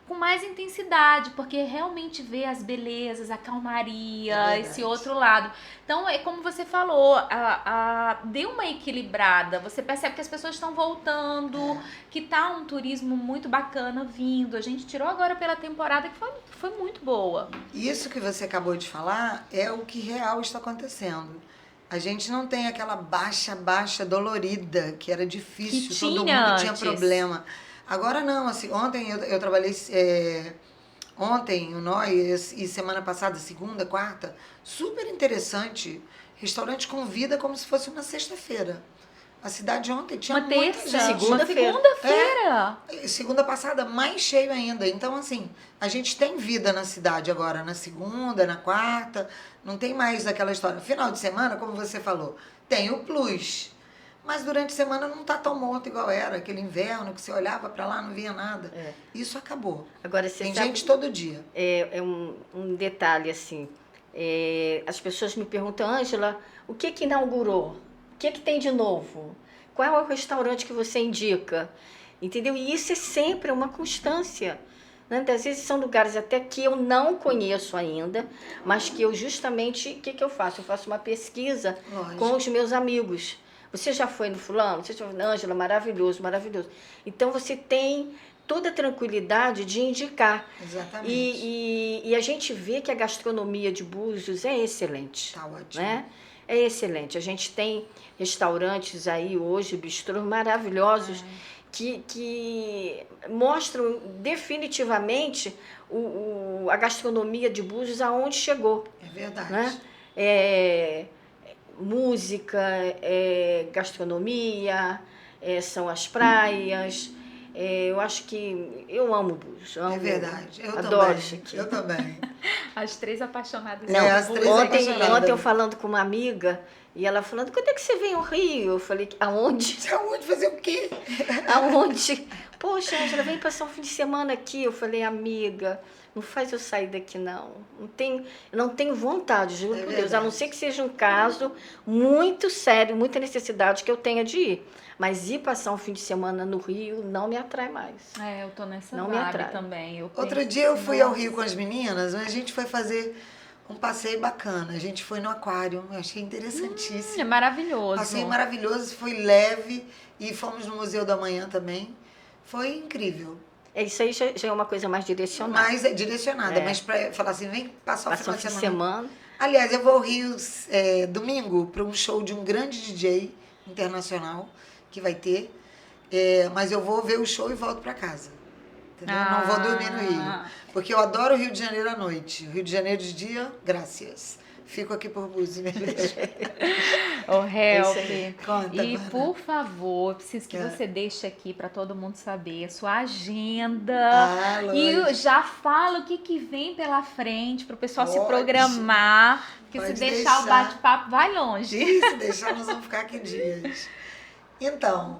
com mais intensidade, porque realmente vê as belezas, a calmaria, esse outro lado. Então, é como você falou, deu uma equilibrada. Você percebe que as pessoas estão voltando, que tá um turismo muito bacana vindo. A gente tirou agora pela temporada que foi muito boa. Isso que você acabou de falar é o que real está acontecendo. A gente não tem aquela baixa dolorida, que era difícil, que todo mundo antes. tinha problema. Agora não, assim, ontem eu trabalhei, ontem o Nós e semana passada, segunda, quarta, super interessante, restaurante com vida como se fosse uma sexta-feira. A cidade ontem tinha uma muita terça, gente. segunda-feira. Segunda passada, mais cheio ainda. Então, assim, a gente tem vida na cidade agora, na segunda, na quarta, não tem mais aquela história. Final de semana, como você falou, tem o plus. Mas durante a semana não tá tão morto igual era. Aquele inverno que você olhava para lá, não via nada. Isso acabou. Agora, você tem sabe, gente todo dia. Um detalhe, assim. As pessoas me perguntam, Ângela, o que inaugurou? O que tem de novo? Qual é o restaurante que você indica? Entendeu? E isso é sempre uma constância. Né? Às vezes são lugares até que eu não conheço ainda, mas que eu justamente... O que eu faço? Eu faço uma pesquisa com os meus amigos. Você já foi no fulano? Você já foi no Ângela? Maravilhoso, maravilhoso. Então, você tem toda a tranquilidade de indicar. Exatamente. E a gente vê que a gastronomia de Búzios é excelente. Tá ótimo. Né? É excelente. A gente tem restaurantes aí hoje, bistrôs maravilhosos, que mostram definitivamente a gastronomia de Búzios aonde chegou. É verdade. Né? Música, gastronomia, são as praias. Eu acho que eu amo Búzios. É verdade. Eu adoro também. isso aqui. Eu também. As três apaixonadas. As três apaixonadas. Ontem eu falando com uma amiga, e ela falando, quando é que você vem ao Rio? Eu falei, aonde? Aonde? Fazer o quê? Aonde? Poxa, Ângela, vem passar um fim de semana aqui. Eu falei, amiga, não faz eu sair daqui, não. Não tenho vontade, juro por Deus. A não ser que seja um caso muito sério, muita necessidade que eu tenha de ir. Mas ir passar um fim de semana no Rio não me atrai mais. Eu tô nessa não vibe me atrai também. Outro dia eu fui ao Rio com as meninas, mas a gente foi fazer um passeio bacana. A gente foi no aquário, eu achei interessantíssimo. É maravilhoso. Passeio maravilhoso, foi leve e fomos no Museu da Manhã também. Foi incrível. Isso aí já é uma coisa mais direcionada. Mais direcionada, mas para falar assim, vem passar o final de semana. Aliás, eu vou ao Rio domingo para um show de um grande DJ internacional que vai ter, mas eu vou ver o show e volto para casa. Entendeu? Não vou dormir no Rio. Porque eu adoro o Rio de Janeiro à noite. O Rio de Janeiro de dia, graças. Fico aqui por Búzios mesmo. Help. Conta, e, Ana. por favor, preciso que você deixe aqui para todo mundo saber a sua agenda. E já fala o que vem pela frente para o pessoal se programar. Porque se deixar o bate-papo, vai longe. Se deixar, nós vamos ficar aqui dias. Então,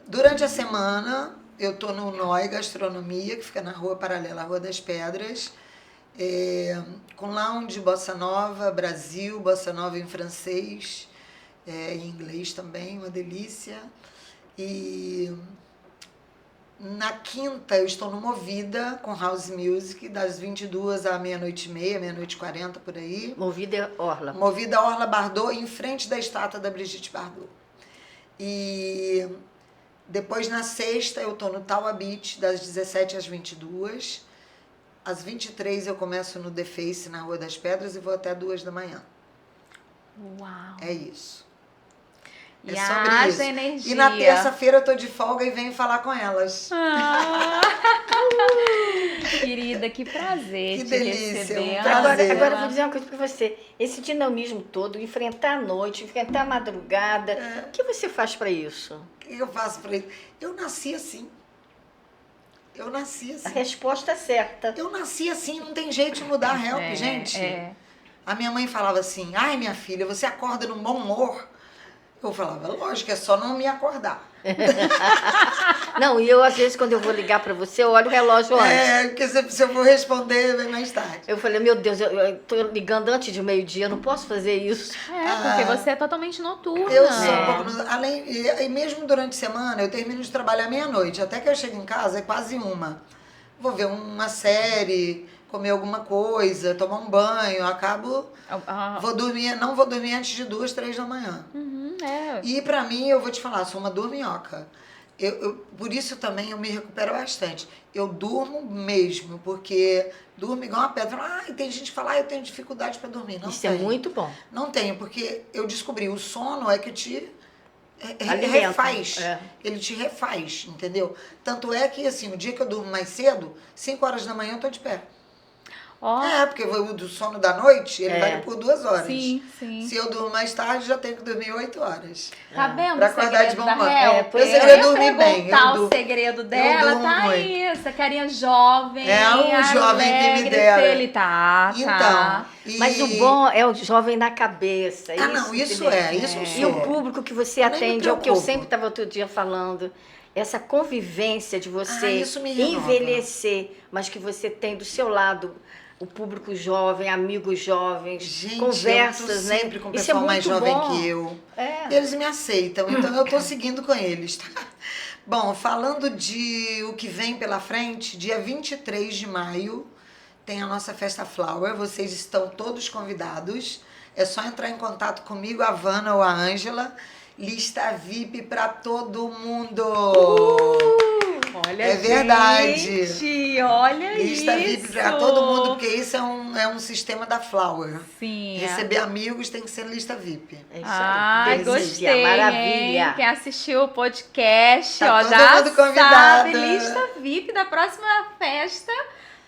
durante a semana, eu estou no NOI Gastronomia, que fica na rua paralela à Rua das Pedras, com lounge, bossa nova, Brasil, bossa nova em francês, em inglês também, uma delícia. E Na quinta, eu estou no Movida, com House Music, das 22 à meia-noite e meia, meia-noite e 40, por aí. Movida Orla. Movida Orla Bardot, em frente da estátua da Brigitte Bardot. E depois, na sexta, eu estou no Taua Beach, das 17 às 22. Às 23, eu começo no The Face, na Rua das Pedras, e vou até 2 da manhã. Uau! É isso. E É sobre haja isso. energia. E na terça-feira eu tô de folga e venho falar com elas. Querida, que prazer Que te delícia, receber. um prazer. Agora eu vou dizer uma coisa pra você. Esse dinamismo todo, enfrentar a noite, enfrentar a madrugada, o que você faz pra isso? O que eu faço pra isso? Eu nasci assim. Eu nasci A assim. resposta é certa. Eu nasci assim, não tem jeito de mudar a help, gente. É. A minha mãe falava assim, ai minha filha, você acorda num bom humor? Eu falava, lógico, é só não me acordar. Não, e eu às vezes quando eu vou ligar pra você, eu olho o relógio antes. É, porque se eu for responder, vem mais tarde. Eu falei, meu Deus, eu tô ligando antes de meio-dia, eu não posso fazer isso. Porque você é totalmente noturna. Eu sou um pouco... Além, e mesmo durante a semana, eu termino de trabalhar meia-noite. Até que eu chego em casa, é quase 1. Vou ver uma série, comer alguma coisa, tomar um banho, acabo... Vou dormir, não vou dormir antes de 2, 3 da manhã. É. E pra mim, eu vou te falar, sou uma dorminhoca. Por isso também eu me recupero bastante. Eu durmo mesmo, porque durmo igual uma pedra. Ah, tem gente que fala, eu tenho dificuldade pra dormir. Não Isso tenho. é muito bom. Não tenho, porque eu descobri, o sono é que te Alimenta. refaz. É. Ele te refaz, entendeu? Tanto é que, assim, o dia que eu durmo mais cedo, 5 horas da manhã eu tô de pé. Ó, Porque o do sono da noite, ele É. vai por 2 horas. sim, sim. Se eu durmo mais tarde, já tenho que dormir 8 horas. Tá vendo Pra o acordar segredo de bom da humor. Help? Pois é, Eu eu ia dormi bem, perguntar eu o durmo- segredo dela, durmo tá muito. aí, essa carinha jovem, É um jovem que me alegre, dera. Ele tá. Então, Mas o bom é o jovem na cabeça. Ah, não, isso entendeu? é, isso eu E sou. o público que você Eu nem me atende, é o que eu preocupo. sempre estava outro dia falando. Essa convivência de você isso me renova. envelhecer, mas que você tem do seu lado o público jovem, amigos jovens, Gente, conversas, eu tô né? sempre com Isso é pessoal mais muito jovem bom. que eu. É. Eles me aceitam, então eu tô seguindo com eles, tá? Bom, falando de o que vem pela frente, dia 23 de maio tem a nossa Festa Flower, vocês estão todos convidados. É só entrar em contato comigo, a Vanna ou a Ângela. Lista VIP para todo mundo. Olha, É verdade. gente, olha Lista isso. VIP para todo mundo, porque isso é um sistema da Flower. Sim. Receber amigos tem que ser lista VIP. É isso Ah, aí. Delícia, gostei, maravilha. hein? Quem assistiu o podcast, Tá ó, todo já mundo convidado. sabe, lista VIP da próxima festa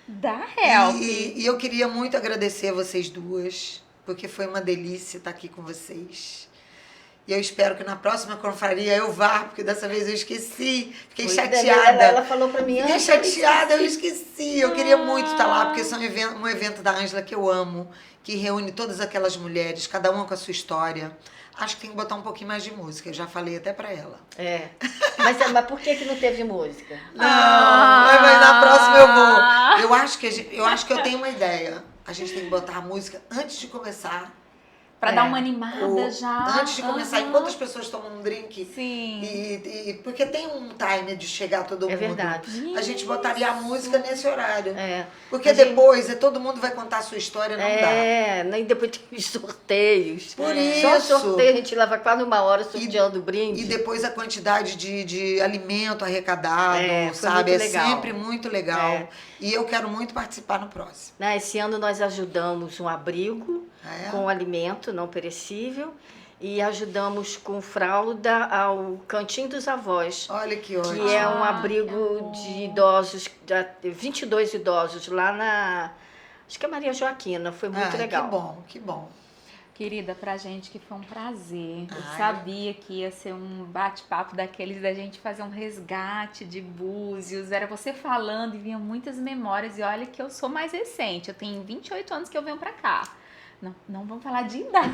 da Help. E eu queria muito agradecer a vocês duas, porque foi uma delícia estar aqui com vocês. E eu espero que na próxima confraria eu vá, porque dessa vez eu esqueci. Fiquei Pois é, chateada. Ela falou pra mim Fiquei antes. chateada, eu esqueci. Eu queria muito estar lá, porque são um evento da Ângela que eu amo, que reúne todas aquelas mulheres, cada uma com a sua história. Acho que tem que botar um pouquinho mais de música, eu já falei até pra ela. É. Mas por que não teve música? Não, mas na próxima eu vou. Eu acho que eu tenho uma ideia. A gente tem que botar a música antes de começar. Pra dar uma animada já. Antes de começar, Aham. enquanto as pessoas tomam um drink. Sim. Porque tem um time de chegar todo mundo. É verdade. A gente botaria a música nesse horário. É. Porque A gente- depois todo mundo vai contar a sua história, não dá. E depois tem os sorteios. Por Só isso. sorteio a gente leva quase 1 hora sorteando o brinde. E depois a quantidade de alimento arrecadado, Foi sabe? muito É legal. sempre muito legal. É. E eu quero muito participar no próximo. Né, esse ano nós ajudamos um abrigo Ah, é? com alimento não perecível e ajudamos com fralda ao Cantinho dos Avós, Olha que ótimo. que é um Ah, abrigo que de idosos, 22 idosos lá na... Acho que é Maria Joaquina, foi muito legal. Que bom, que bom. Querida, pra gente que foi um prazer. Eu Ai. sabia que ia ser um bate-papo daqueles da gente fazer um resgate de Búzios. Era você falando e vinham muitas memórias. E olha que eu sou mais recente. Eu tenho 28 anos que eu venho pra cá. Não vamos falar de idade.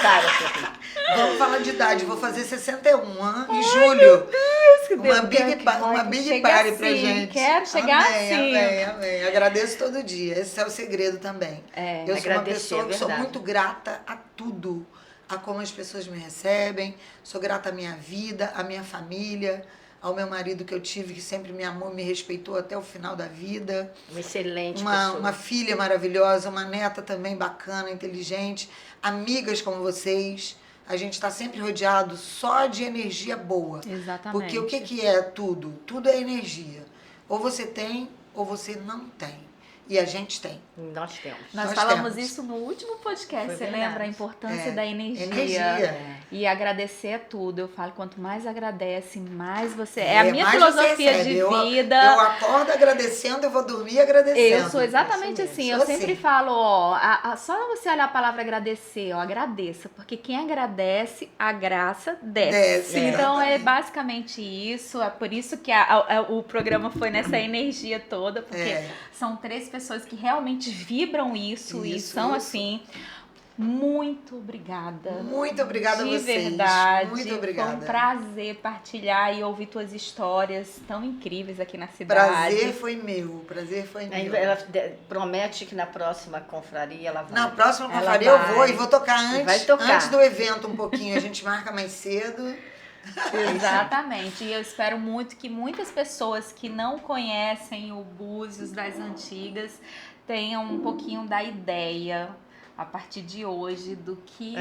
Cara, Sofia. Vamos falar de idade. Vou fazer 61 em julho. Uma big Chegue party pra assim, gente. quero chegar Amém, assim. Amém, amém. Agradeço todo dia. Esse é o segredo também. É, Eu sou uma agradecer, pessoa é que sou verdade. muito grata a tudo. A como as pessoas me recebem. Sou grata à minha vida, à minha família, ao meu marido que eu tive, que sempre me amou, me respeitou até o final da vida. Uma excelente pessoa. Uma filha maravilhosa, uma neta também bacana, inteligente, amigas como vocês. A gente está sempre rodeado só de energia boa. Exatamente. Porque o que é tudo? Tudo é energia. Ou você tem, ou você não tem. E a gente tem. Nós temos. Nós Nós falamos temos. isso no último podcast, Foi você verdade. lembra? A importância É, da energia. energia. E agradecer é tudo. Eu falo, quanto mais agradece, mais você... É a minha mais você filosofia recebe. de Eu vida. acordo agradecendo, eu vou dormir agradecendo. Eu sou exatamente Isso assim. mesmo. Eu Sou sempre assim. falo, ó, só você olhar a palavra agradecer, ó, agradeça. Porque quem agradece, a graça desce. Desce, Então é exatamente. basicamente isso. É por isso que o programa foi nessa energia toda. Porque É. são 3 pessoas que realmente vibram isso e Isso, são isso. assim. Muito obrigada. Muito obrigada a De vocês. verdade. Muito Foi um obrigada. prazer partilhar e ouvir tuas histórias tão incríveis aqui na cidade. Prazer foi meu. Prazer foi meu. Ela promete que na próxima confraria ela vai. Na próxima Ela confraria eu vai. vou e vou tocar antes, Vai tocar. antes do evento um pouquinho. A gente marca mais cedo. Exatamente. E eu espero muito que muitas pessoas que não conhecem o Búzios das antigas tenham um pouquinho da ideia a partir de hoje do que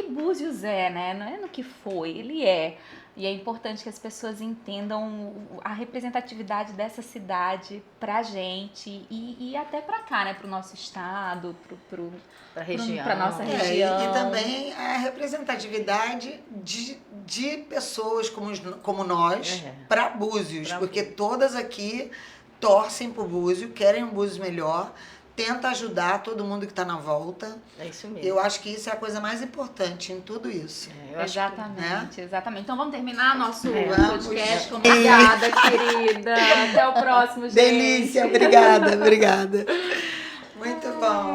Búzios é, né? Não é no que foi, ele é. E é importante que as pessoas entendam a representatividade dessa cidade pra gente e até pra cá, né? Pro nosso estado, Pra região. pra nossa É, região. e também a representatividade de pessoas como nós É. para Búzios, Pra porque todas aqui torcem por Búzios, querem um Búzios melhor, tenta ajudar todo mundo que está na volta. É isso mesmo. Eu acho que isso é a coisa mais importante em tudo isso. Eu acho que- Exatamente, exatamente. Então vamos terminar nosso Vamos. podcast. Obrigada, querida. Até o próximo, gente. Delícia, obrigada, obrigada. Muito bom.